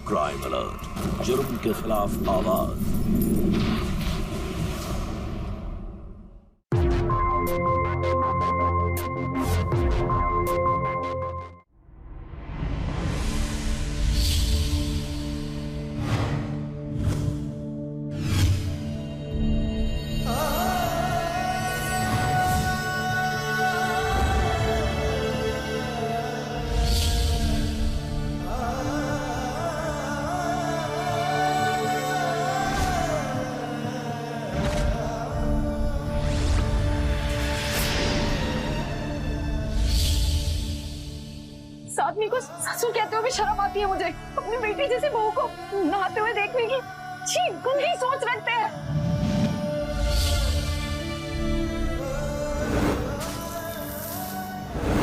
Crime alert, जुर्म के खिलाफ आवाज। आदमी को ससुर कहते हुए भी शर्म आती है मुझे। अपनी बेटी जैसी बहू को नहाते हुए देखने की छी गंदी सोच रखते हैं।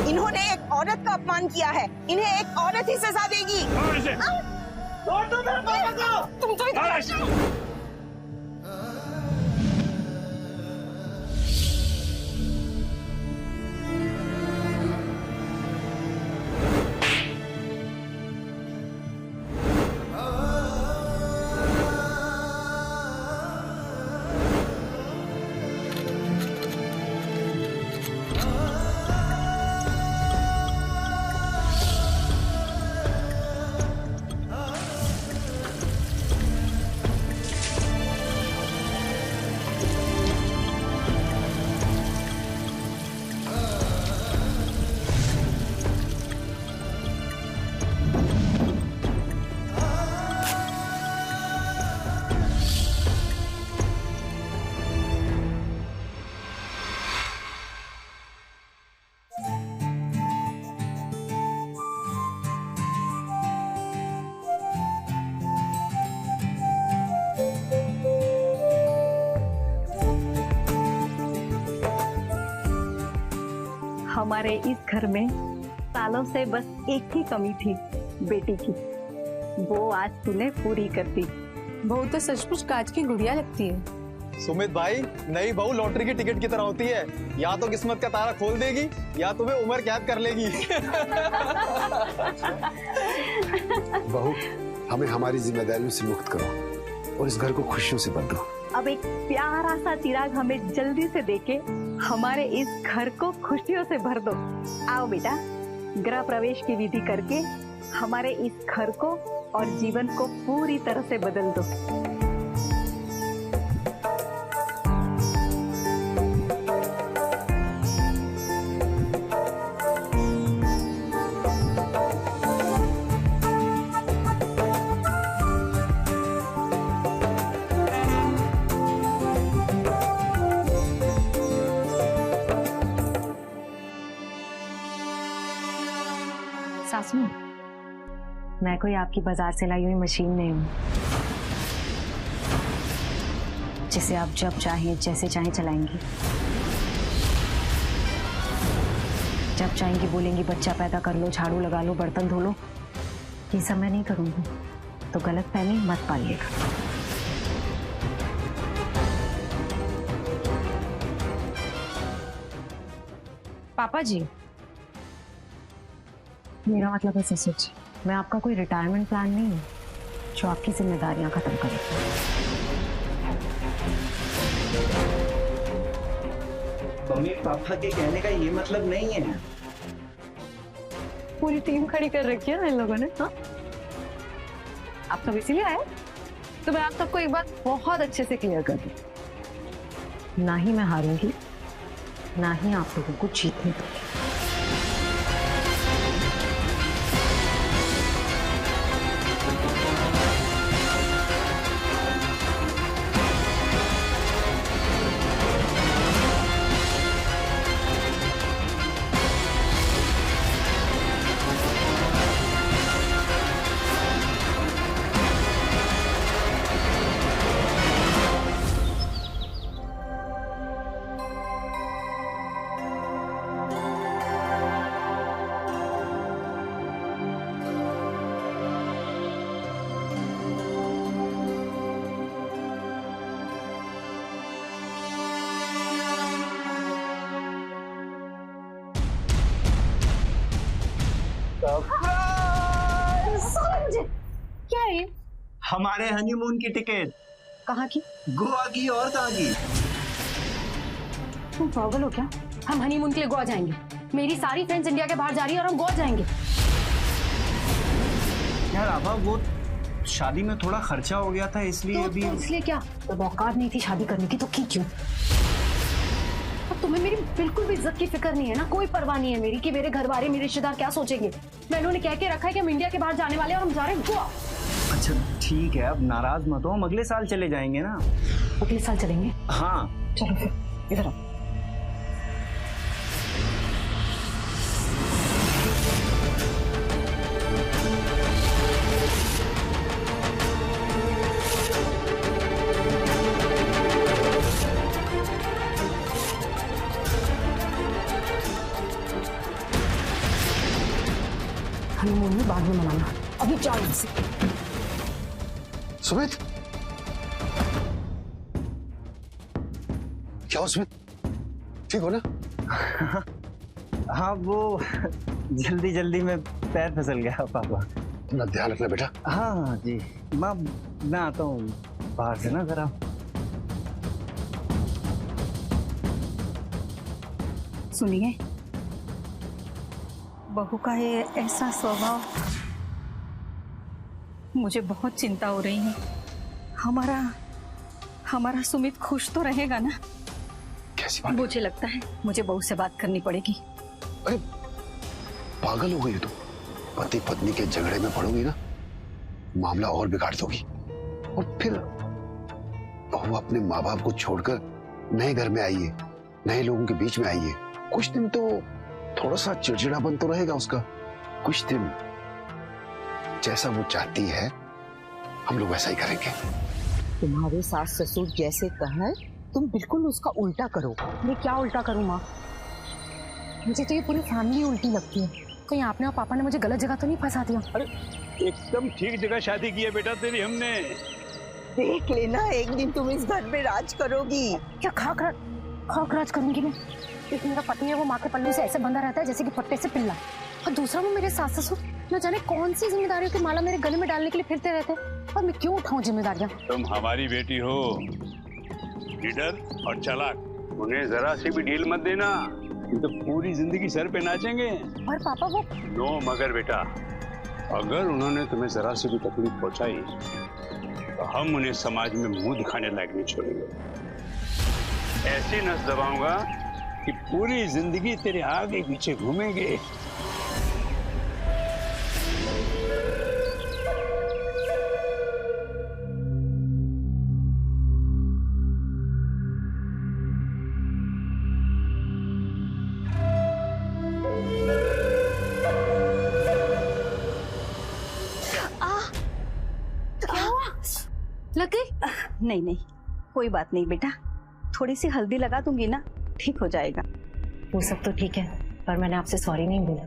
इन्होंने एक औरत का अपमान किया है, इन्हें एक औरत ही सजा देगी। तुम तो हमारे इस घर में सालों से बस एक ही कमी थी, बेटी की। वो आज तूने पूरी कर दी। बहू तो सचमुच कांच की गुड़िया लगती है। सुमित भाई, नई बहू लॉटरी की टिकट की तरह होती है, या तो किस्मत का तारा खोल देगी या तुम्हें उम्र कैद कर लेगी। बहू, हमें हमारी जिम्मेदारियों से मुक्त करो और इस घर को खुशियों से भर दो। अब एक प्यारा सा चिराग हमें जल्दी से देके हमारे इस घर को खुशियों से भर दो। आओ बेटा, गृह प्रवेश की विधि करके हमारे इस घर को और जीवन को पूरी तरह से बदल दो। सासू, मैं कोई आपकी बाजार से लाई हुई मशीन नहीं हूँ जिसे आप जब चाहे जैसे चाहे चलाएंगी। जब चाहेंगी बोलेंगी बच्चा पैदा कर लो, झाड़ू लगा लो, बर्तन धो लो। ये सब मैं नहीं करूंगी, तो गलतफहमी मत पालिएगा। पापा जी, मेरा मतलब है ससुर जी, मैं आपका कोई रिटायरमेंट प्लान नहीं है जो आपकी जिम्मेदारियां खत्म करे। मम्मी, पापा के कहने का ये मतलब नहीं है। पूरी टीम खड़ी कर रखी है ना इन लोगों ने। हाँ, आप सब इसीलिए आए, तो मैं आप सबको एक बात बहुत अच्छे से क्लियर कर दूं। ना ही मैं हारूंगी, ना ही आप लोगों को जीतने दूंगी। क्या है है ये? हमारे हनीमून की टिकट। कहाँ की? गोवा की और कहाँ की? तुम पागल हो क्या? हम हनीमून के लिए गोवा जाएंगे। मेरी सारी फ्रेंड्स इंडिया के बाहर जा रही है और हम गोवा जाएंगे। यार आभा, वो शादी में थोड़ा खर्चा हो गया था इसलिए अभी। तो इसलिए क्या? तो औकात नहीं थी शादी करने की तो की क्यों? अब तुम्हें मेरी बिल्कुल भी इज्जत की फिक्र नहीं है ना? कोई परवाह नहीं है मेरी कि मेरे घर वाले, मेरे रिश्तेदार क्या सोचेंगे। मैंने उन्हें कह के रखा है कि हम इंडिया के बाहर जाने वाले हैं और हम जा रहे हैं गोवा। अच्छा ठीक है, अब नाराज मत हो, हम अगले साल चले जाएंगे ना। अगले साल चलेंगे? हाँ चलो फिर इधर आओ। हनीमून में बाद में मनाना, अभी जाओ इनसे। सुमित, क्या हो सुमित, ठीक हो ना? हाँ, वो जल्दी जल्दी में पैर फिसल गया पापा। अपना ध्यान रखना बेटा। हाँ जी, मैं आता हूँ बाहर से ना जरा। सुनिए, बहू का ये ऐसा स्वभाव, मुझे बहुत चिंता हो रही है। हमारा सुमित खुश तो रहेगा ना? कैसी बात? मुझे लगता है मुझे बहू से बात करनी पड़ेगी। अरे पागल हो गई तुम? पति पत्नी के झगड़े में पड़ोगी ना, मामला और बिगाड़ दोगी। और फिर बहू अपने माँ बाप को छोड़कर नए घर में आई है, नए लोगों के बीच में आई है। कुछ दिन तो थोड़ा सा चिड़चिड़ापन तो रहेगा उसका, कुछ दिन। जैसा वो चाहती है हम लोग वैसा ही करेंगे। तुम्हारे सास ससुर जैसे कहें तुम बिल्कुल उसका उल्टा करो। मैं क्या उल्टा करूँ माँ? मुझे तो ये पूरी फैमिली उल्टी लगती है। कहीं आपने और पापा ने मुझे गलत जगह तो नहीं फंसा दिया? अरे एकदम ठीक जगह शादी की है बेटा तेरी हमने। देख लेना, एक दिन तुम इस घर में राज करोगी। क्या खाक राज करूंगी मैं? एक मेरा पति है, वो माँ के पल्लू से ऐसे बंधा रहता है जैसे कि पट्टे से पिल्ला, और दूसरा वो मेरे सास ससुर न जाने कौन सी जिम्मेदारियों की माला मेरे गले में डालने के लिए फिरते रहते हैं। और मैं क्यों उठाऊं जिम्मेदारियां? तुम हमारी बेटी हो, लीडर और चालाक, उन्हें जरा सी भी ढील मत देना, तो पूरी जिंदगी सर पे नाचेंगे। और पापा वो नो मगर बेटा, अगर उन्होंने तुम्हें जरा सी भी तकलीफ पहुंचाई तो हम उन्हें समाज में मुंह दिखाने लायक नहीं छोड़ेंगे। ऐसी नस दबाऊंगा कि पूरी जिंदगी तेरे आगे पीछे घूमेंगे। लग गई? नहीं, कोई बात नहीं बेटा, थोड़ी सी हल्दी लगा दूंगी ना, ठीक हो जाएगा। वो सब तो ठीक है, पर मैंने आपसे सॉरी नहीं बोला।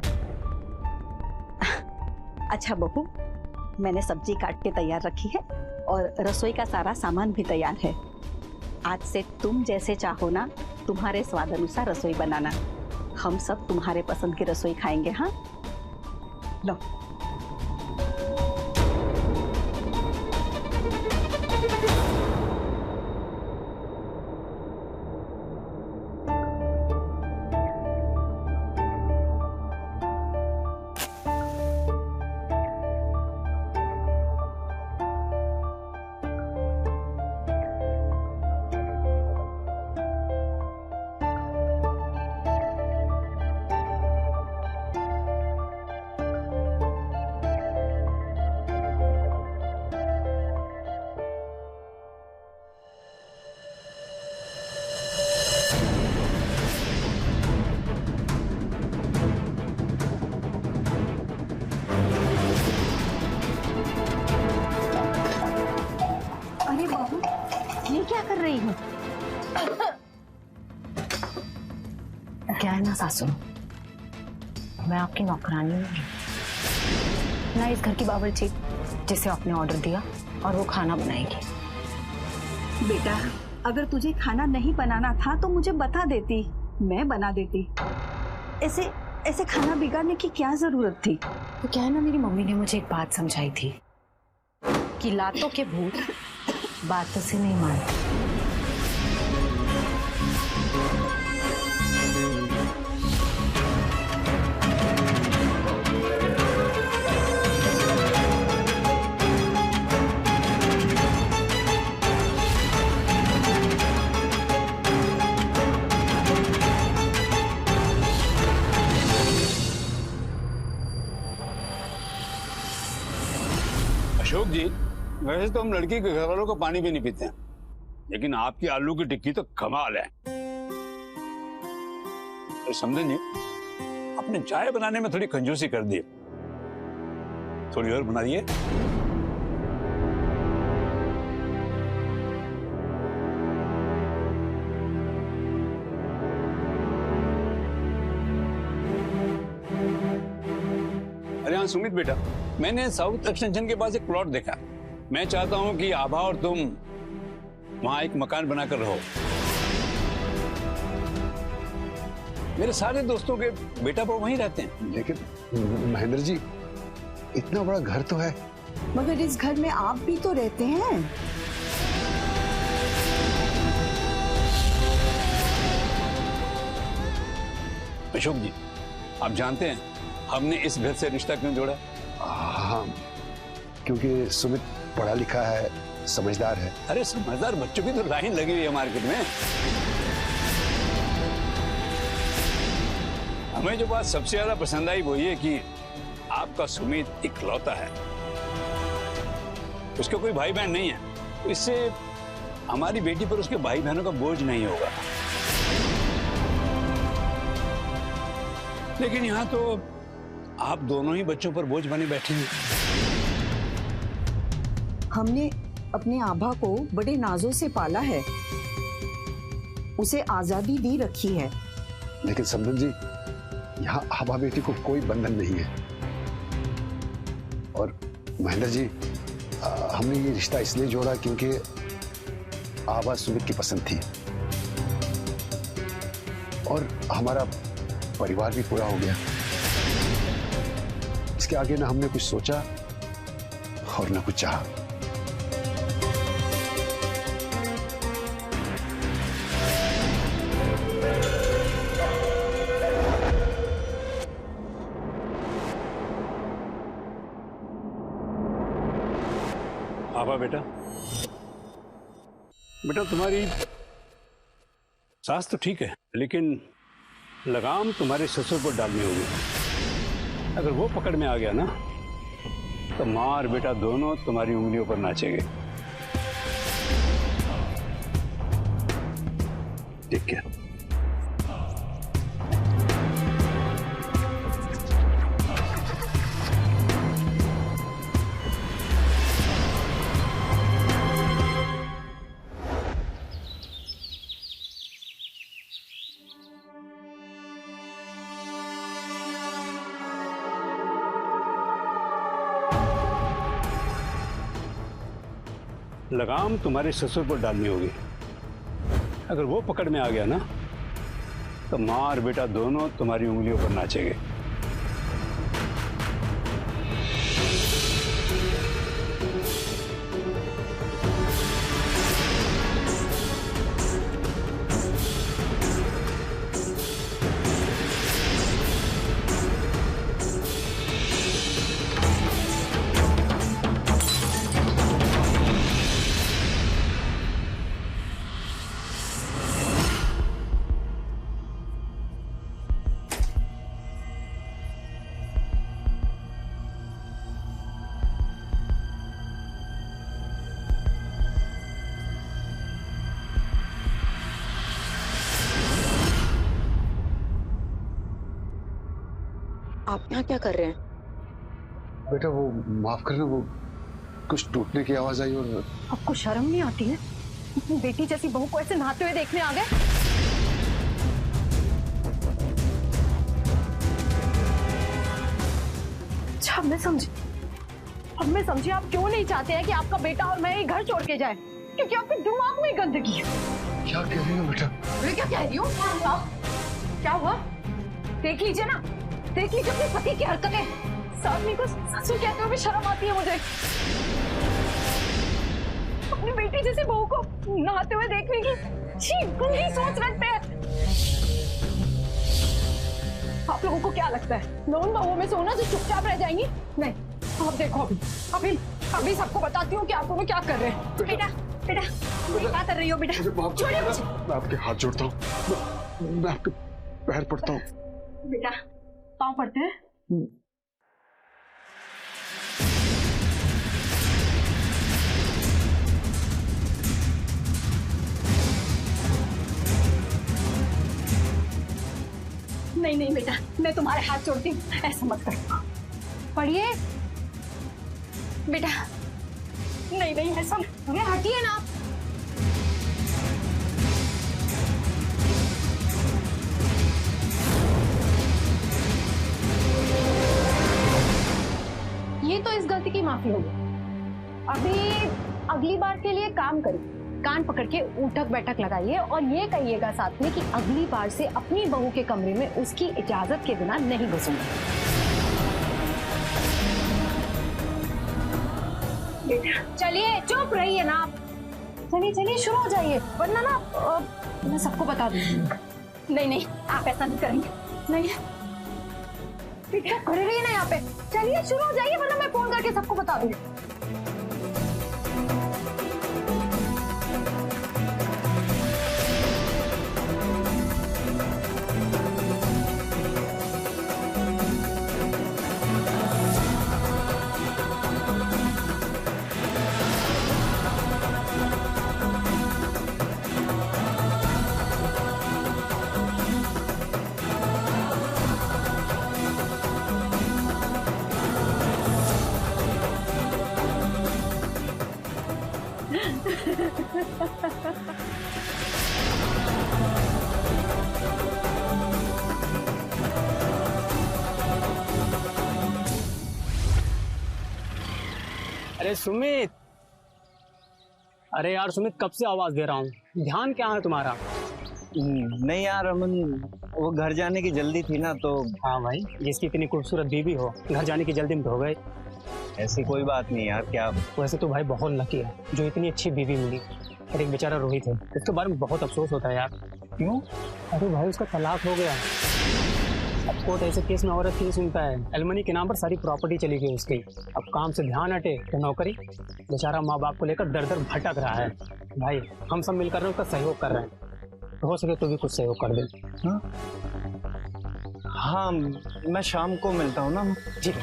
अच्छा बहू, मैंने सब्जी काट के तैयार रखी है और रसोई का सारा सामान भी तैयार है। आज से तुम जैसे चाहो ना, तुम्हारे स्वाद अनुसार रसोई बनाना। हम सब तुम्हारे पसंद की रसोई खाएंगे। हाँ, लो। क्या कर रही हो? क्या है ना सासू, मैं आपकी नौकरानी हूँ ना, इस घर की बावर्ची जिसे आपने ऑर्डर दिया और वो खाना बनाएगी। बेटा, अगर तुझे खाना नहीं बनाना था तो मुझे बता देती, मैं बना देती। ऐसे खाना बिगाड़ने की क्या जरूरत थी? तो क्या है ना, मेरी मम्मी ने मुझे एक बात समझाई थी कि लातों के भूत बातों से नहीं मारते। अशोक जी, वैसे तो हम लड़की के घर वालों को पानी भी नहीं पीते हैं, लेकिन आपकी आलू की टिक्की तो कमाल है। तो समझें जी, अपने चाय बनाने में थोड़ी कंजूसी कर दी, थोड़ी और बना दिए। अरे हाँ सुमित बेटा, मैंने साउथ एक्सटेंशन के पास एक प्लॉट देखा। मैं चाहता हूं कि आभा और तुम वहां एक मकान बनाकर रहो। मेरे सारे दोस्तों के बेटा वो वहीं रहते हैं। लेकिन महेंद्र जी, इतना बड़ा घर तो है। मगर इस घर में आप भी तो रहते हैं। अशोक जी, आप जानते हैं हमने इस घर से रिश्ता क्यों जोड़ा? हाँ, क्योंकि सुमित पढ़ा लिखा है, समझदार है। अरे समझदार बच्चों की तो लाइन लगी हुई है मार्केट में। हमें जो बात सबसे ज्यादा पसंद आई वो ये कि आपका सुमित इकलौता है, उसका कोई भाई बहन नहीं है, तो इससे हमारी बेटी पर उसके भाई बहनों का बोझ नहीं होगा। लेकिन यहाँ तो आप दोनों ही बच्चों पर बोझ बने बैठे हैं। हमने अपने आभा को बड़े नाजों से पाला है, उसे आजादी दी रखी है। लेकिन समधन जी, यहाँ आभा बेटी को कोई बंधन नहीं है। और महेंद्र जी, हमने ये रिश्ता इसलिए जोड़ा क्योंकि आभा सुमित की पसंद थी और हमारा परिवार भी पूरा हो गया। इसके आगे ना हमने कुछ सोचा और ना कुछ चाहा। आभा बेटा, बेटा तुम्हारी सास तो ठीक है, लेकिन लगाम तुम्हारे ससुर पर डालनी होगी। अगर वो पकड़ में आ गया ना, तो माँ और बेटा दोनों तुम्हारी उंगलियों पर नाचेंगे। ठीक है? लगाम तुम्हारे ससुर पर डालनी होगी। अगर वो पकड़ में आ गया ना, तो माँ और बेटा दोनों तुम्हारी उंगलियों पर नाचेंगे। आप यहाँ क्या कर रहे हैं? बेटा वो माफ करना, वो कुछ टूटने की आवाज आई और आपको शर्म नहीं आती है? अपनी बेटी जैसी बहू को ऐसे नहाते हुए देखने आ गए। अच्छा मैं समझी, अब मैं समझी आप क्यों नहीं चाहते हैं कि आपका बेटा और मैं ये घर छोड़ के जाए, क्योंकि आपके दिमाग में गंदगी है। क्या कह रही हो बेटा? मैं क्या कह रही हूँ? क्या हुआ? देख लीजिए ना, देख लीजिए अपने पति की हरकतें। सामने को ससुर कहते हुए भी शर्म आती है मुझे। जैसे बहू को नहाते हुए देखने की छी गंदी सोच रखते हैं। आप लोगों को क्या लगता है मैं उन बहुओं में से हूं ना जो चुपचाप रह जाएंगी? नहीं, आप देखो अभी सबको बताती हूँ कि आप लोग क्या कर रहे हैं। बेटा बेटा क्या कर रही हो बेटा? छोड़िए मुझे। मैं आपके हाथ जोड़ता हूँ, मैं आपके पैर पड़ता हूँ। बेटा पाँव पड़ते हैं। नहीं नहीं बेटा, मैं तुम्हारे हाथ जोड़ती हूँ, ऐसा मत करो। पढ़िए बेटा नहीं नहीं ऐसा हटिए ना। ये तो इस गलती की माफी होगी। अभी अगली बार के लिए काम करिए, कान पकड़ के उठक बैठक लगाइए और ये कहिएगा साथ में कि अगली बार से अपनी बहू के कमरे में उसकी इजाजत के बिना नहीं घुसूंगी। चलिए चुप रहिए ना आप। चलिए चलिए शुरू हो जाइए, वरना ना मैं सबको बता दूंगी। नहीं नहीं आप ऐसा नहीं करेंगे। नहीं बेटा खड़े रहिए ना यहाँ पे। चलिए शुरू हो जाइए, वरना मैं फोन करके सबको बता दूंगी। अरे सुमित, अरे यार सुमित कब से आवाज दे रहा हूँ, ध्यान क्या है तुम्हारा? नहीं यार अमन, वो घर जाने की जल्दी थी ना तो। हाँ भाई, जिसकी इतनी खूबसूरत बीवी हो घर जाने की जल्दी में हो गए। ऐसी कोई बात नहीं यार, क्या वैसे तो भाई बहुत लकी है जो इतनी अच्छी बीवी मिली। और एक बेचारा रोहित है, उसके बारे में बहुत अफसोस होता है यार। क्यों? अरे भाई उसका तलाक हो गया। अब कोर्ट ऐसे केस में औरत नहीं सुनता है। एलमनी के नाम पर सारी प्रॉपर्टी चली गई उसकी। अब काम से ध्यान हटे तो नौकरी। बेचारा माँ बाप को लेकर दर दर भटक रहा है। भाई हम सब मिलकर उसका सहयोग कर रहे हैं, तो हो सके तो भी कुछ सहयोग कर दे। हाँ मैं शाम को मिलता हूँ ना। ठीक।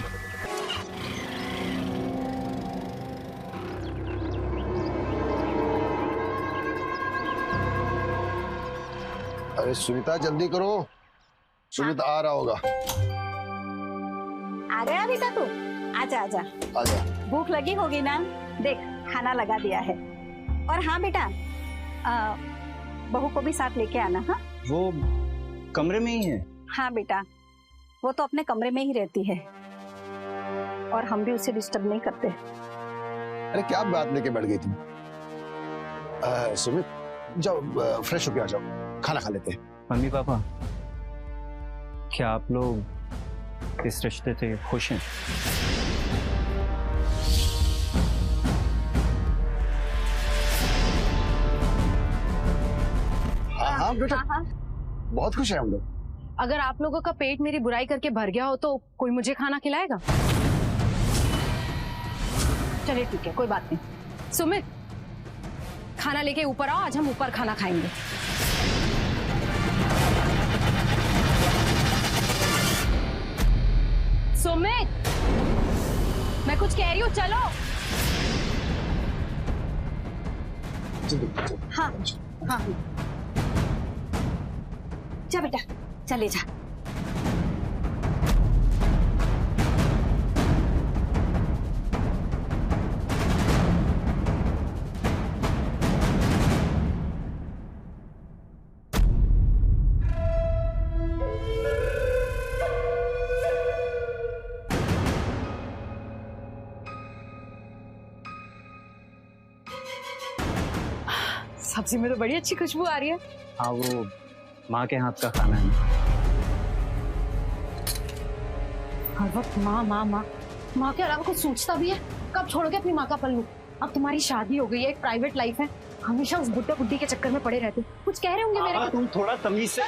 अरे सुनीता जल्दी करो, सुमित आ रहा होगा। आ गया बेटा तू? आजा आजा। आजा। भूख लगी होगी ना, देख खाना लगा दिया है। और हाँ बेटा, बहू को भी साथ लेके आना। हाँ वो कमरे में ही है। हाँ बेटा, वो तो अपने कमरे में ही रहती है और हम भी उसे डिस्टर्ब नहीं करते। अरे क्या बात लेके बैठ गई तुम? सुमित जाओ फ्रेश होके आ जाओ, खाना खा लेते हैं। मम्मी पापा, क्या आप लोग इस रिश्ते से खुश हैं? हाँ बेटा, हाँ। बहुत खुश है हम लोग। अगर आप लोगों का पेट मेरी बुराई करके भर गया हो तो कोई मुझे खाना खिलाएगा? चलिए ठीक है, कोई बात नहीं। सुमित खाना लेके ऊपर आओ, आज हम ऊपर खाना खाएंगे। सुमित मैं कुछ कह रही हूँ, चलो। हाँ हाँ जा बेटा, चले जा। सब्जी में तो बड़ी अच्छी खुशबू आ रही है। हाँ वो माँ के हाथ का खाना है। हर वक्त माँ माँ माँ माँ के अलावा कुछ सोचता भी है? कब छोड़ोगे अपनी माँ का पल्लू? अब तुम्हारी शादी हो गई है, एक प्राइवेट लाइफ है, हमेशा उस बुड्ढा बुड्ढी के चक्कर में पड़े रहते हो। कुछ कह रहे होंगे मेरे को? तुम थोड़ा तमीज से।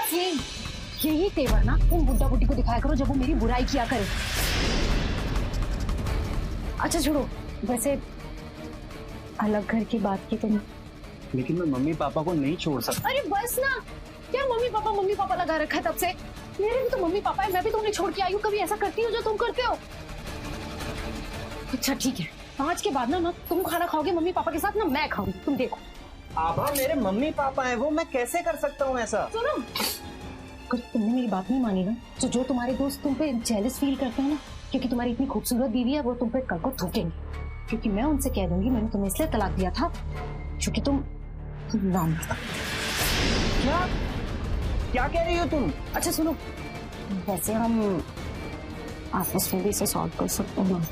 यही तेवर ना उन बुड्ढा बुड्ढी को दिखाया करो जब वो मेरी बुराई किया करे। अच्छा छोड़ो, वैसे अलग घर की बात की तुम। लेकिन मैं मम्मी पापा को नहीं छोड़ सकता। अरे बस ना, क्या मम्मी पापा लगा रखा है तब से। मेरे भी तो मम्मी पापा है, मैं भी तुम्हें छोड़ के आई हूँ। कभी ऐसा करती हूँ जो तुम करते हो? अच्छा ठीक है, आज के बाद ना तुम खाना खाओगे मम्मी पापा के साथ, ना मैं खाऊंगी। तुम देखो। आभा मेरे मम्मी पापा हैं, वो मैं कैसे कर सकता हूँ ऐसा? सुनो, अगर तुमने मेरी बात नहीं मानी ना, तो जो तुम्हारे दोस्त तुम पे जेलस फील करते हैं ना क्योंकि तुम्हारी इतनी खूबसूरत बीवी है, वो तुम पे कल को थूकेंगे। क्योंकि मैं उनसे कह दूंगी मैंने तुम्हें इसलिए तलाक दिया था क्योंकि तुम नाम। क्या कह रही हो तुम? अच्छा सुनो, वैसे हम आपस में भी इसे सॉल्व कर सकते हैं।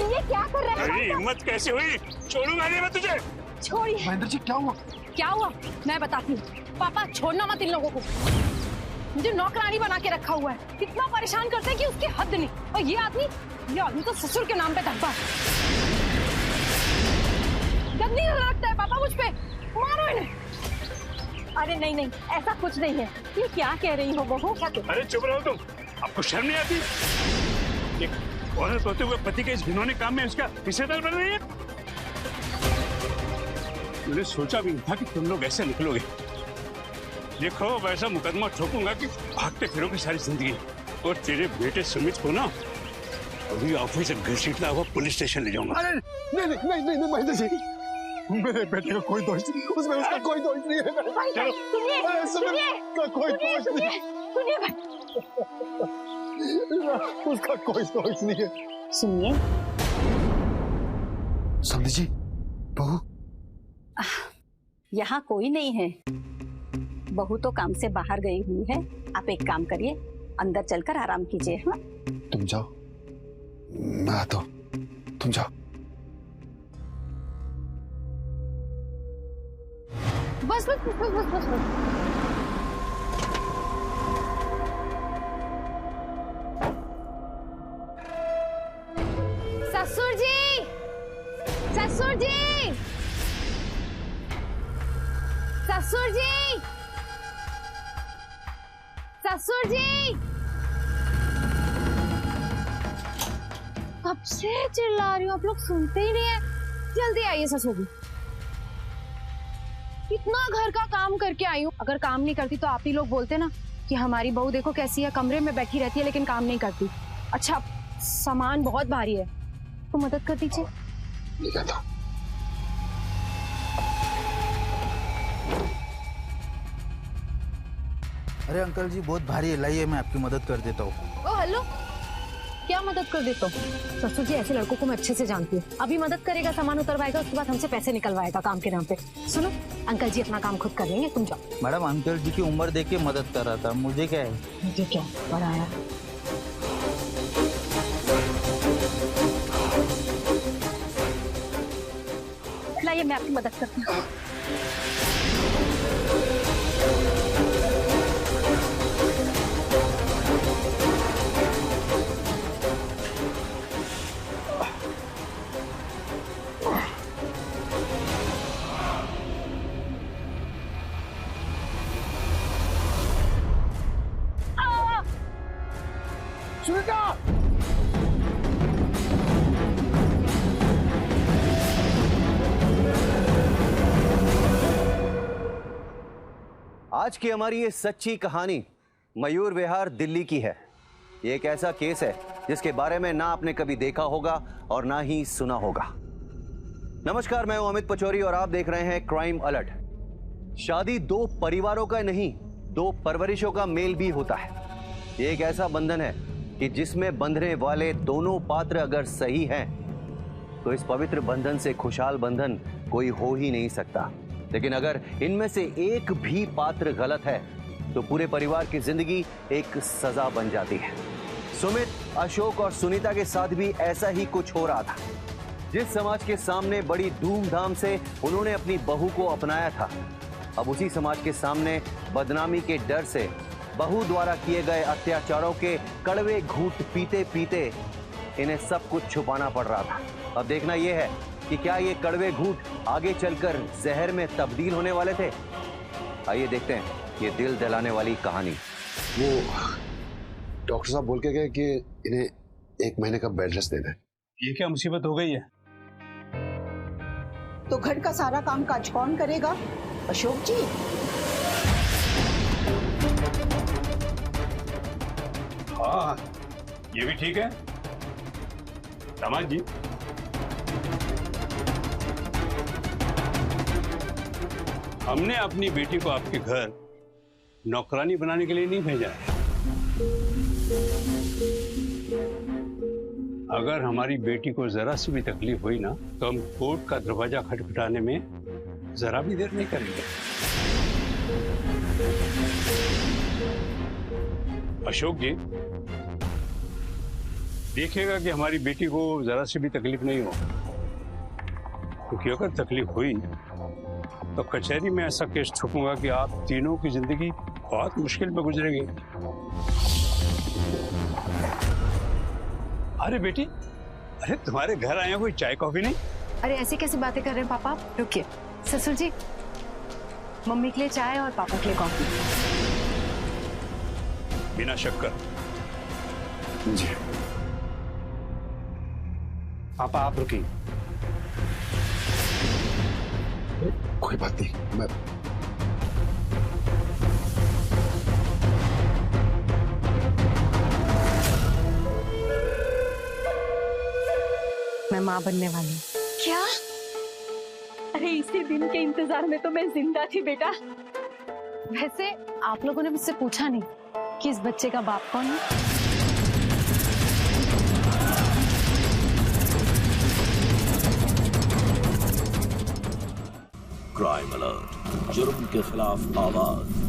ये क्या कर रहे हैं? तेरी हिम्मत कैसे हुई? छोड़ूंगा नहीं मैं तुझे। छोड़िए। महेंद्र जी क्या हुआ? क्या हुआ मैं बताती हूँ। पापा छोड़ना मत इन लोगों को, मुझे नौकरानी बना के रखा हुआ है। इतना परेशान करते हैं कि उसकी हद नहीं। और ये आदमी तो ससुर के नाम पे धब्बा है। गंदी नजर रखता है पापा मुझ पे, मारो इन्हें। अरे नहीं नहीं, ऐसा कुछ नहीं है। ये क्या कह रही हो बहू? अरे चुप रहो तुम, आपको शर्म नहीं आती? एक औरत होते हुए पति के इस घिनौने काम में उसका हिस्सेदार बन रही है। मैंने सोचा भी नहीं था कि तुम लोग ऐसे निकलोगे। देखो वैसा मुकदमा ठोकूंगा कि भागते फिरोगे सारी जिंदगी। और तेरे बेटे सुमित को ना अभी ऑफिस से घसीटता हुआ पुलिस स्टेशन ले जाऊंगा। अरे नहीं नहीं नहीं नहीं महेंद्र जी, मेरे बेटे का कोई दोष नहीं, उसमें उसका कोई दोष नहीं है। उसका कोई दोष नहीं है, उसका कोई दोष नहीं है। सुनिए समझी जी, बहू यहाँ कोई नहीं है। बहू तो काम से बाहर गई हुई है। आप एक काम करिए, अंदर चलकर आराम कीजिए। हाँ तुम जाओ, मैं आता हूं, तुम जाओ। बस बस बस बस बस बस। ससुर जी, ससुर जी, ससुर जी, ससुर जी। कब से चिल्ला रही हूँ, आप लोग सुनते ही नहीं है। जल्दी आइए ससुर जी। इतना घर का काम करके आई हूँ, अगर काम नहीं करती तो आप ही लोग बोलते ना कि हमारी बहू देखो कैसी है, कमरे में बैठी रहती है लेकिन काम नहीं करती। अच्छा सामान बहुत भारी है तो मदद कर दीजिए। अरे अंकल जी बहुत भारी है, लाइए मैं आपकी मदद कर देता हूँ। ओ हेलो, क्या मदद कर देता हूँ? ससुर जी ऐसे लड़कों को मैं अच्छे से जानती हूँ। अभी मदद करेगा, सामान उतरवाएगा, उसके बाद हमसे पैसे निकलवाएगा काम के नाम पे। सुनो अंकल जी अपना काम खुद कर लेंगे, तुम जाओ। मैडम अंकल जी की उम्र देख के मदद कर रहा था, मुझे क्या है? मुझे क्या बड़ा आया। लाइए मैं आपकी मदद करती हूँ। आज की हमारी ये सच्ची कहानी मयूर विहार दिल्ली की है। ये एक ऐसा केस है जिसके बारे में ना आपने कभी देखा होगा और ना ही सुना होगा। नमस्कार, मैं हूं अमित पचौरी और आप देख रहे हैं क्राइम अलर्ट। शादी दो परिवारों का नहीं, दो परवरिशों का मेल भी होता है। ये एक ऐसा बंधन है कि जिसमें बंधने वाले दोनों पात्र अगर सही हैं तो इस पवित्र बंधन से खुशहाल बंधन कोई हो ही नहीं सकता। लेकिन अगर इनमें से एक भी पात्र गलत है तो पूरे परिवार की जिंदगी एक सजा बन जाती है। सुमित, अशोक और सुनीता के साथ भी ऐसा ही कुछ हो रहा था। जिस समाज के सामने बड़ी धूमधाम से उन्होंने अपनी बहू को अपनाया था, अब उसी समाज के सामने बदनामी के डर से बहू द्वारा किए गए अत्याचारों के कड़वे घूंट पीते पीते इन्हें सब कुछ छुपाना पड़ रहा था। अब देखना यह है कि क्या ये कड़वे घूंट आगे चलकर जहर में तब्दील होने वाले थे। आइए देखते हैं ये दिल दहलाने वाली कहानी। वो डॉक्टर साहब बोल के गए कि इन्हें 1 महीने का बेड रेस्ट देना है। ये क्या मुसीबत हो गई है? तो घर का सारा काम काज कौन करेगा? अशोक जी। हाँ, ये भी ठीक है। दामाद जी, हमने अपनी बेटी को आपके घर नौकरानी बनाने के लिए नहीं भेजा है। अगर हमारी बेटी को जरा सी भी तकलीफ हुई ना तो हम कोर्ट का दरवाजा खटखटाने में जरा भी देर नहीं करेंगे। अशोक जी, देखिएगा कि हमारी बेटी को जरा सी भी तकलीफ नहीं हो, क्योंकि अगर तकलीफ हुई तो कचहरी में ऐसा केस ठोकूंगा कि आप तीनों की जिंदगी बहुत मुश्किल में गुजरेगी। अरे बेटी, अरे तुम्हारे घर आए कोई चाय कॉफी नहीं? अरे ऐसी कैसी बातें कर रहे हैं पापा? रुकिए ससुर जी, मम्मी के लिए चाय और पापा के लिए कॉफी। बिना शक्कर। जी पापा आप रुकिए। कोई बात नहीं, मैं माँ बनने वाली हूँ। क्या? अरे इसी दिन के इंतजार में तो मैं जिंदा थी बेटा। वैसे आप लोगों ने मुझसे पूछा नहीं कि इस बच्चे का बाप कौन है। क्राइम अलर्ट, जुर्म के खिलाफ आवाज।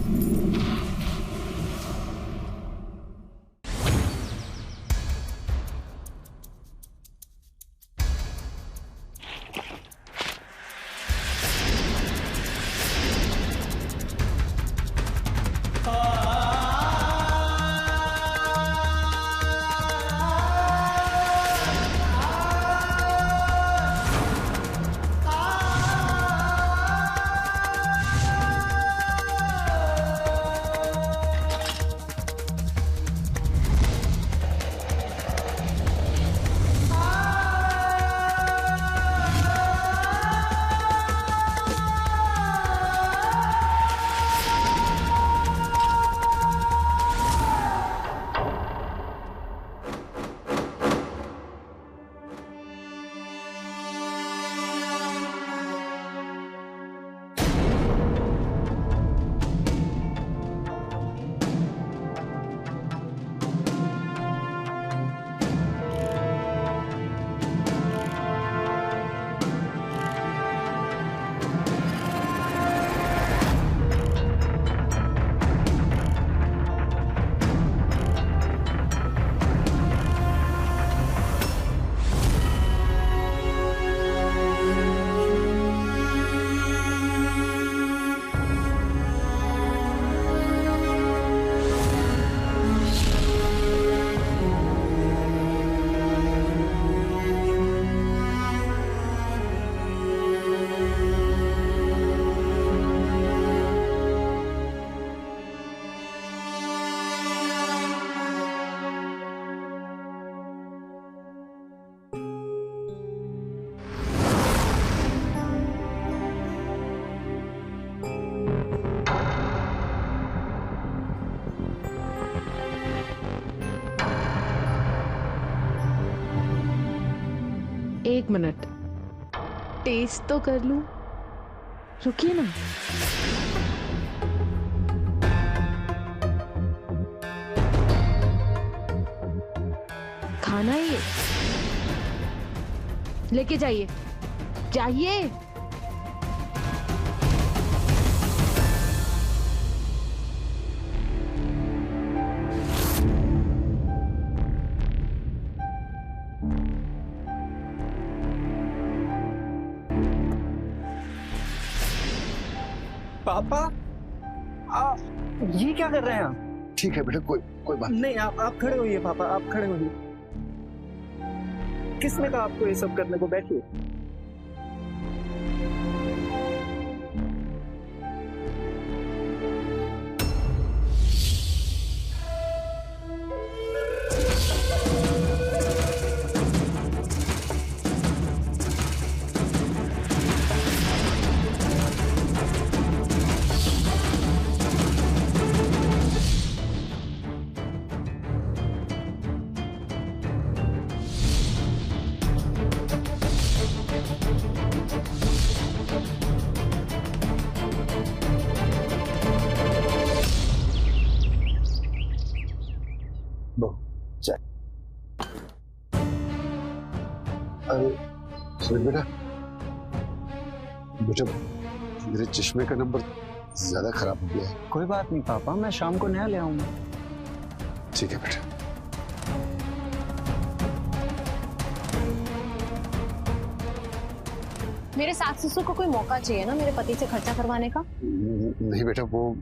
एक मिनट, टेस्ट तो कर लूं। रुकिए ना। खाना है ये, लेके जाइए। जाइए। पापा ये क्या कर रहे हैं आप? ठीक है बेटा, कोई बात नहीं। आप खड़े होइए पापा, आप खड़े होइए। किसने कहा आपको ये सब करने को? बैठिए। बेटा मेरे चश्मे का नंबर ज्यादा खराब हो गया है। कोई बात नहीं पापा, मैं शाम को नया ले आऊंगा। ठीक है बेटा। मेरे सास ससुर को कोई मौका चाहिए ना मेरे पति से खर्चा करवाने का। नहीं बेटा, वो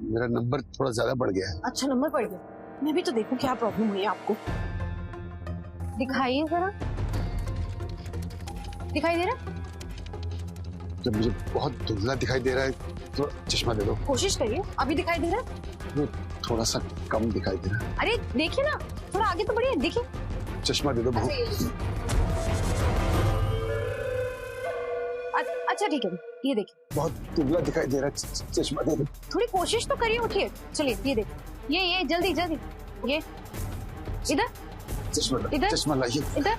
मेरा नंबर थोड़ा ज्यादा बढ़ गया है। अच्छा नंबर बढ़ गया, मैं भी तो देखूं क्या प्रॉब्लम हुई है आपको। दिखाइए जरा, दिखाई दे रहा है? जब मुझे बहुत धुंधला दिखाई दे रहा है तो चश्मा दे दो। कोशिश करिए, अभी दिखाई दे रहा है? वो थोड़ा सा कम दिखाई दे रहा है। अरे देखिए ना, थोड़ा आगे तो बढ़िए, देखिए। चश्मा दे दो बहू। अच्छा ठीक है, ये देखिए। बहुत धुंधला दिखाई दे रहा है, चश्मा दे दो। थोड़ी कोशिश तो करिए, उठिए। चलिए ये देखिए, ये जल्दी जल्दी, ये इधर चश्मा, इधर चश्मा लाइए इधर।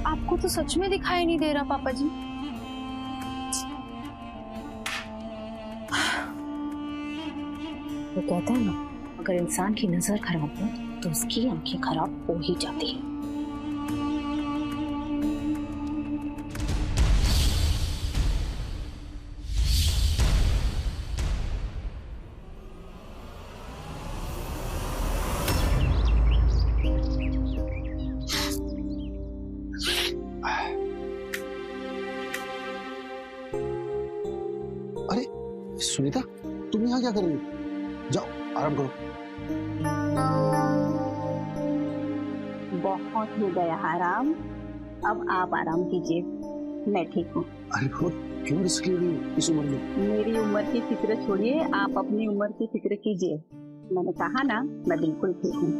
आपको तो सच में दिखाई नहीं दे रहा पापा जी। वो कहता है ना, अगर इंसान की नजर खराब हो तो उसकी आंखें खराब हो ही जाती है। अरे सुनीता, तुम यहाँ क्या कर रही हो? जाओ आराम करो। बहुत हो गया आराम, अब आप आराम कीजिए, मैं ठीक हूँ। अरे क्यों रिस्क ले रही हो इस उम्र में? मेरी उम्र की फिक्र छोड़िए, आप अपनी उम्र की फिक्र कीजिए। मैंने कहा ना, मैं बिल्कुल ठीक हूँ।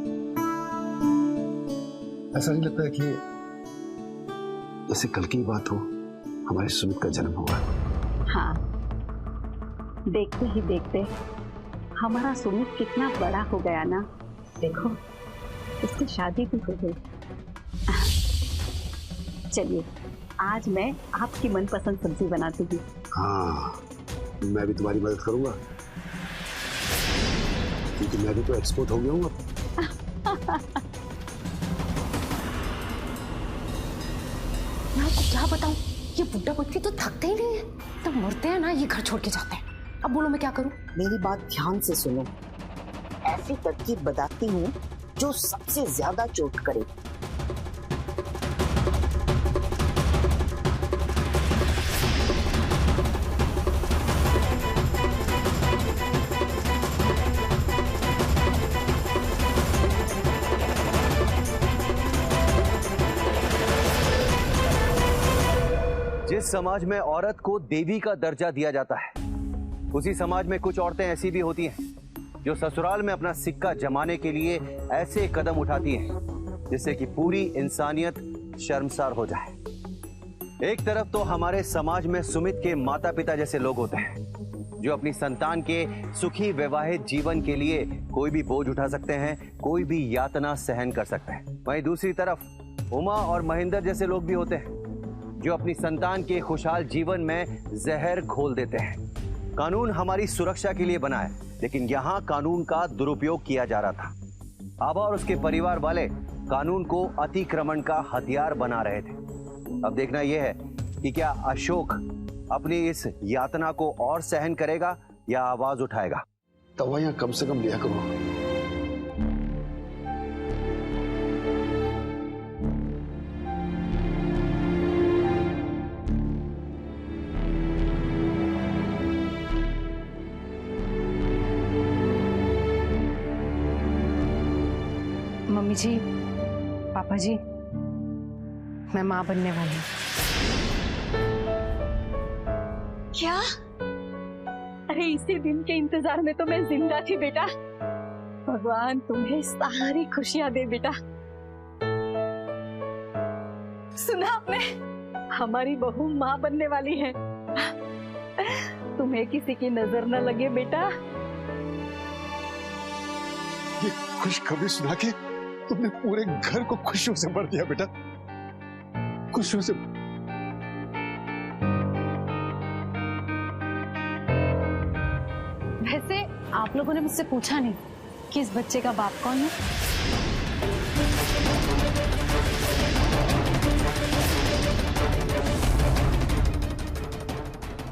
ऐसा नहीं लगता है कि जैसे कल की बात हो, हमारे सुमित का जन्म हुआ? हाँ, देखते ही देखते हमारा सुमित कितना बड़ा हो गया ना। देखो, उसकी शादी भी हो गई। चलिए, आज मैं आपकी मनपसंद सब्जी बनाती हूँ। हाँ, मैं भी तुम्हारी मदद करूंगा, क्योंकि मैं भी तो एक्सपोर्ट हो गया हूँ अब। मैं आपको क्या बताऊं, ये बुड्ढा बच्चे तो थकते ही नहीं है, तो मरते हैं ना ये घर छोड़ के जाते हैं। अब बोलो मैं क्या करूं? मेरी बात ध्यान से सुनो, ऐसी तरकीब बताती हूँ जो सबसे ज्यादा चोट करे। जिस समाज में औरत को देवी का दर्जा दिया जाता है, उसी समाज में कुछ औरतें ऐसी भी होती हैं जो ससुराल में अपना सिक्का जमाने के लिए ऐसे कदम उठाती हैं जिससे कि पूरी इंसानियत शर्मसार हो जाए। एक तरफ तो हमारे समाज में सुमित के माता पिता जैसे लोग होते हैं जो अपनी संतान के सुखी वैवाहिक जीवन के लिए कोई भी बोझ उठा सकते हैं, कोई भी यातना सहन कर सकते हैं। वहीं दूसरी तरफ उमा और महेंद्र जैसे लोग भी होते हैं जो अपनी संतान के खुशहाल जीवन में जहर घोल देते हैं। कानून हमारी सुरक्षा के लिए बना है, लेकिन यहाँ कानून का दुरुपयोग किया जा रहा था। आबा और उसके परिवार वाले कानून को अतिक्रमण का हथियार बना रहे थे। अब देखना यह है कि क्या अशोक अपनी इस यातना को और सहन करेगा या आवाज उठाएगा। दवाइयां कम से कम लिया करो। मम्मी जी, पापा जी, मैं माँ बनने वाली हूँ। क्या? अरे इसी दिन के इंतजार में तो मैं जिंदा थी बेटा। भगवान तुम्हें सारी खुशियां दे बेटा। सुना आपने? हमारी बहू माँ बनने वाली है। तुम्हें किसी की नजर न लगे बेटा। ये खुशखबरी सुना के तुमने पूरे घर को खुशियों से भर दिया बेटा, खुशियों से। वैसे आप लोगों ने मुझसे पूछा नहीं कि इस बच्चे का बाप कौन है।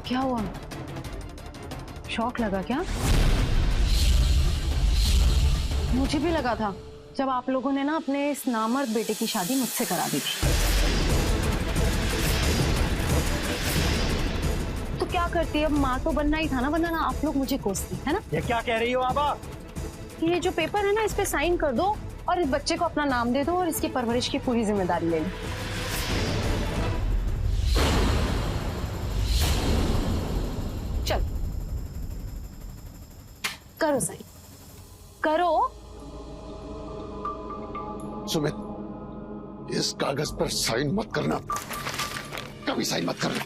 क्या हुआ? शौक लगा क्या? मुझे भी लगा था जब आप लोगों ने ना अपने इस नामर्द बेटे की शादी मुझसे करा दी थी। तो क्या करती, अब माँ तो बनना ही था ना, वरना आप लोग मुझे कोसती, है ना? ये क्या कह रही हो आबा? ये जो पेपर है ना, इस पे साइन कर दो और इस बच्चे को अपना नाम दे दो और इसकी परवरिश की पूरी जिम्मेदारी ले लो। चल करो साइन, करो। सुमित, इस कागज पर साइन मत करना, कभी साइन मत करना।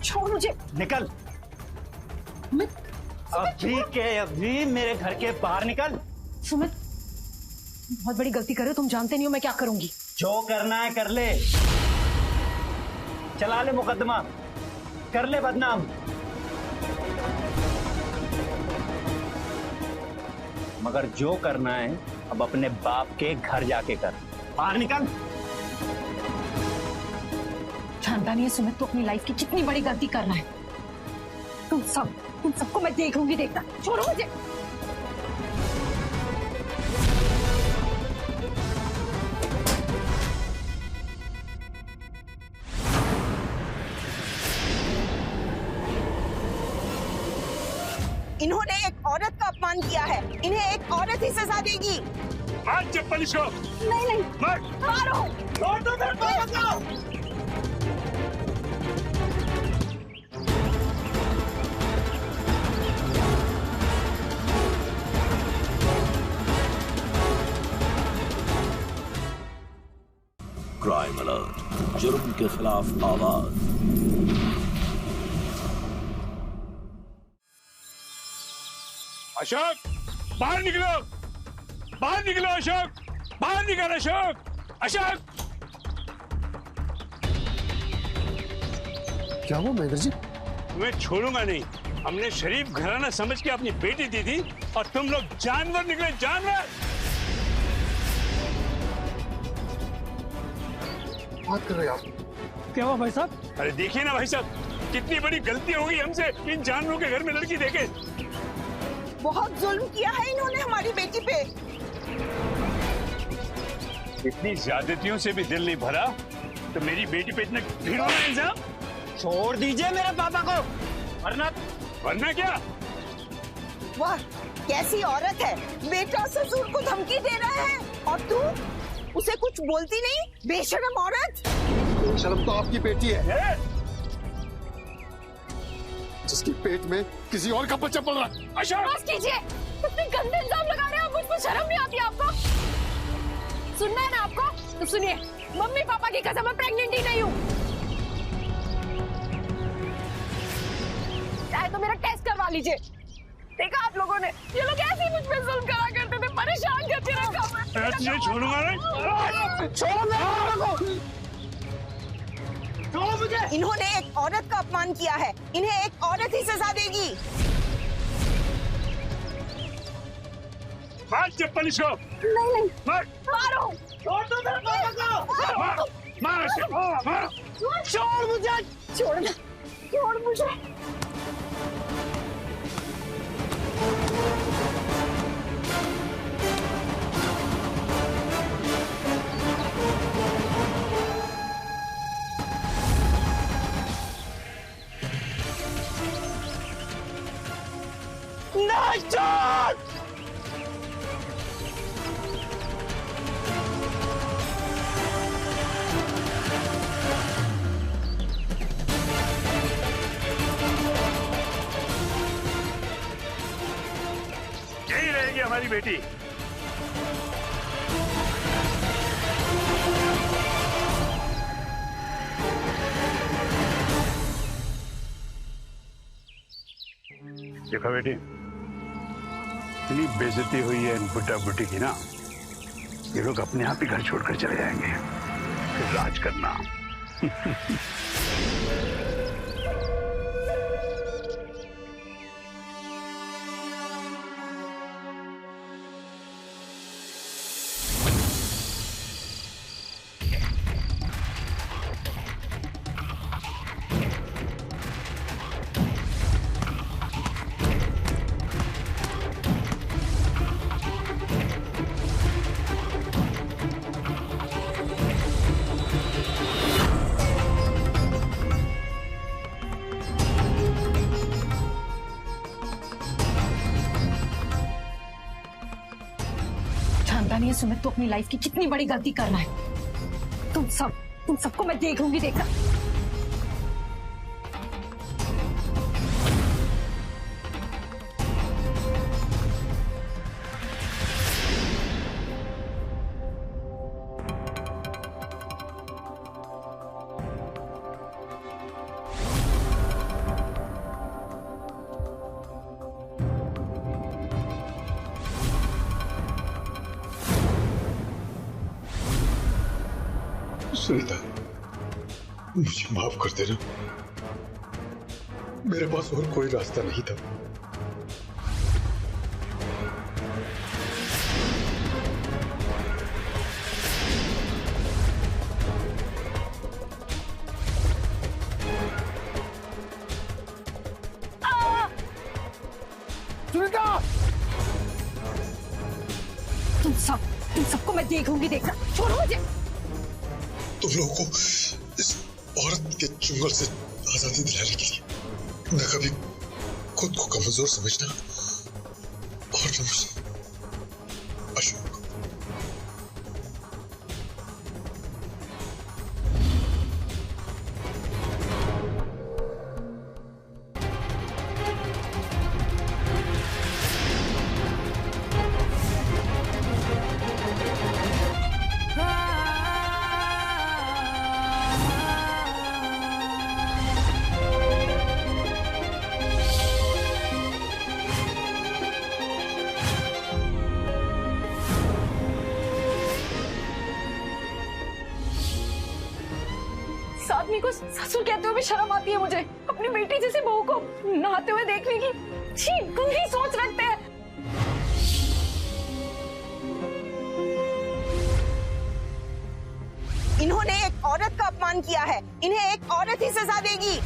छोड़ मुझे। निकल। अभी के अभी मेरे घर के बाहर निकल। सुमित, बहुत बड़ी गलती कर रहे हो, तुम जानते नहीं हो मैं क्या करूंगी। जो करना है कर ले, चला ले मुकदमा, कर ले बदनाम। मगर जो करना है अब अपने बाप के घर जाके कर। बाहर निकल। जानता नहीं है सुमित, तो अपनी लाइफ की कितनी बड़ी गलती कर रहा है। तुम सबको मैं देख लूंगी, देखना। छोड़ो मुझे। इन्होंने एक औरत का अपमान किया है, इन्हें एक औरत ही सजा देगी। मार चप्पल इसको। नहीं मार। मारो। छोड़ दो मेरे को। क्राइम अलर्ट, जुर्म के खिलाफ आवाज। अशोक, बाहर निकलो, बाहर निकलो अशोक, बाहर निकल अशोक, अशोक। क्या हुआ महेंद्र जी? मैं छोड़ूंगा नहीं। हमने शरीफ घराना समझ के अपनी बेटी दी थी और तुम लोग जानवर निकले, जानवर। बात कर रहे हैं आप? क्या हुआ भाई साहब? अरे देखिए ना भाई साहब, कितनी बड़ी गलती हो गई हमसे इन जानवरों के घर में लड़की देके। बहुत जुल्म किया है इन्होंने हमारी बेटी पे। इतनी ज्यादतियों से भी दिल नहीं भरा तो मेरी बेटी पे इतना घिनौना इल्जाम। छोड़ दीजिए मेरे पापा को, वरना क्या? वाह, कैसी औरत है, बेटा ससुर को धमकी दे रहा है और तू उसे कुछ बोलती नहीं, बेशरम औरत। बेशरम तो आपकी बेटी है, जिसके पेट में किसी और का बच्चा पल रहा है। बस कीजिए, कितने गंदे इल्जाम लगा रहे हैं आप मुझ पर, शर्म नहीं आती आपको? सुनना है ना आपको तो सुनिए, मम्मी पापा की कसम मैं प्रेग्नेंट ही नहीं हूँ। चाहे तो मेरा टेस्ट करवा लीजिए। देखा आप लोगों ने, ये लोग ऐसे ही मुझ पे जुल्म करा करते थे, परेशान करते रखा। तुझे छोड़ूंगा नहीं। छोड़ो मुझे। इन्होंने एक औरत का अपमान किया है, इन्हें एक औरत ही सजा देगी। मार चप्पल इसको। नहीं नहीं मार मारो। छोड़ दो मेरे पापा को। मार मार इसे, मार। छोड़ मुझे, छोड़ना, छोड़ मुझे। नहीं छोड़। यही रहेगी हमारी बेटी। देखो बेटी, इतनी बेइज्जती हुई है इन बुड्ढा बुड्ढी की ना, ये लोग अपने आप ही घर छोड़कर चले जाएंगे, फिर राज करना। नहीं है सुमित, तो अपनी लाइफ की कितनी बड़ी गलती कर रहा है। तुम सबको मैं देख लूंगी, देखना। सुनीता, मुझे माफ कर देना, मेरे पास और कोई रास्ता नहीं था। सुनीता, तुम सबको मैं देख लूंगी, देखना। छोड़ो मुझे। तुम लोगों को इस औरत के चुंगल से आजादी दिलाने के लिए न कभी खुद को कमजोर समझना और न मुझे अशोक। आदमी को ससुर कहते हुए भी शर्म आती है मुझे। अपनी बेटी जैसी बहू को नहाते हुए देखने की छी गंदी सोच रखते हैं। इन्होंने एक औरत का अपमान किया है, इन्हें एक औरत ही सजा देगी।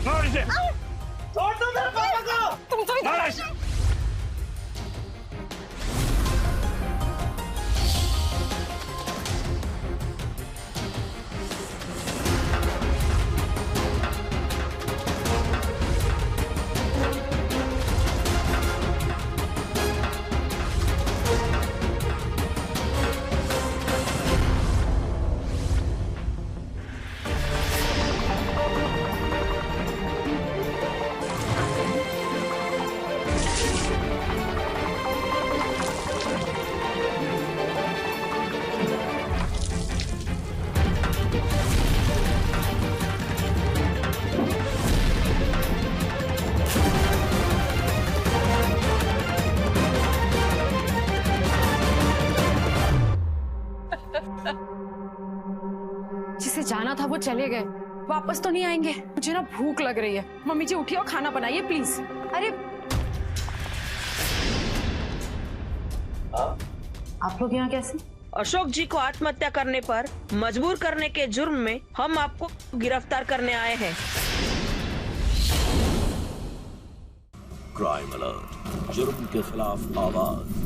छोड़ दो मेरे पापा को। तुम तो जिसे जाना था वो चले गए, वापस तो नहीं आएंगे। मुझे ना भूख लग रही है। मम्मी जी उठिए और खाना बनाइए प्लीज। अरे आप लोग यहाँ कैसे? अशोक जी को आत्महत्या करने पर मजबूर करने के जुर्म में हम आपको गिरफ्तार करने आए हैं। क्राइम अलर्ट, जुर्म के खिलाफ आवाज।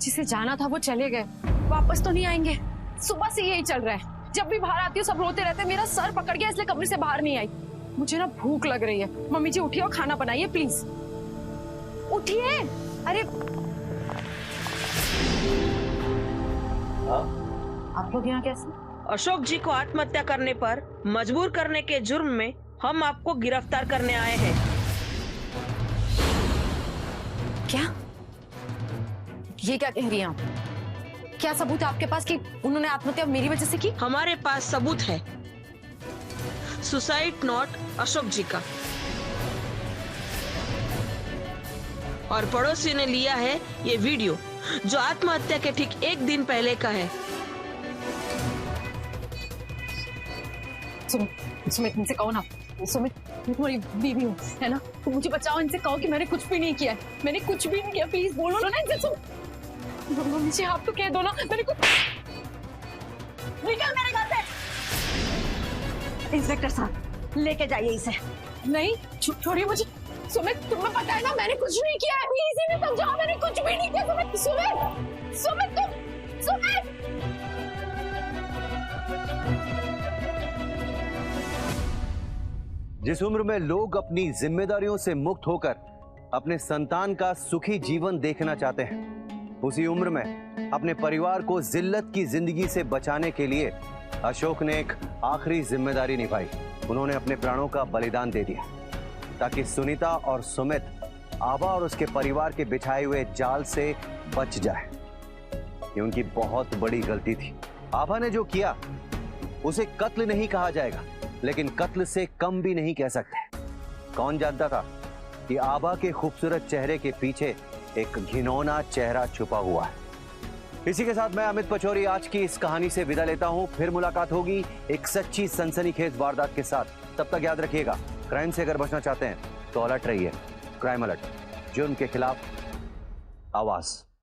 जिसे जाना था वो चले गए, वापस तो नहीं आएंगे। सुबह से यही चल रहा है, जब भी बाहर आती हूँ सब रोते रहते हैं, मेरा सर पकड़ गया इसलिए कमरे से बाहर नहीं आई। मुझे ना भूख लग रही है। मम्मी जी उठिए और खाना बनाइए प्लीज, उठिए। अरे आप लोग यहाँ कैसे? अशोक जी को आत्महत्या करने पर मजबूर करने के जुर्म में हम आपको गिरफ्तार करने आए हैं। क्या? ये क्या कह रही हैं आप? क्या सबूत है आपके पास कि उन्होंने आत्महत्या मेरी वजह से की? हमारे पास सबूत है, सुसाइड नोट अशोक जी का, और पड़ोसी ने लिया है ये वीडियो जो आत्महत्या के ठीक एक दिन पहले का है। सुमित इनसे कहो ना, सुमित मैं तुम्हारी बीवी हूँ है ना, तो मुझे बचाओ। इनसे कहो कि मैंने कुछ भी नहीं किया है, मैंने कुछ भी नहीं किया। प्लीज बोलो ना इनसे। मुझे आप तो कह दो ना, मैंने कुछ। निकल मेरे घर से। इंस्पेक्टर साहब लेके जाइए इसे। नहीं छोड़िए मुझे। सुमित तुम्हें पता है ना मैंने कुछ नहीं किया है, इसी ने समझाओ मैंने कुछ भी नहीं किया। सुमित सुमित सुमित तुम सुमित। जिस उम्र में लोग अपनी जिम्मेदारियों से मुक्त होकर अपने संतान का सुखी जीवन देखना चाहते हैं, उसी उम्र में अपने परिवार को जिल्लत की जिंदगी से बचाने के लिए अशोक ने एक आखिरी जिम्मेदारी निभाई। उन्होंने अपने प्राणों का बलिदान दे दिया ताकि सुनीता और सुमित आभा और उसके परिवार के बिछाए हुए जाल से बच जाए। ये उनकी बहुत बड़ी गलती थी। आभा ने जो किया उसे कत्ल नहीं कहा जाएगा, लेकिन कत्ल से कम भी नहीं कह सकते। कौन जानता था कि आभा के खूबसूरत चेहरे के पीछे एक घिनौना चेहरा छुपा हुआ है। इसी के साथ मैं अमित पचौरी आज की इस कहानी से विदा लेता हूं। फिर मुलाकात होगी एक सच्ची सनसनीखेज वारदात के साथ। तब तक याद रखिएगा, क्राइम से अगर बचना चाहते हैं तो अलर्ट रहिए। क्राइम अलर्ट, जुर्म के खिलाफ आवाज।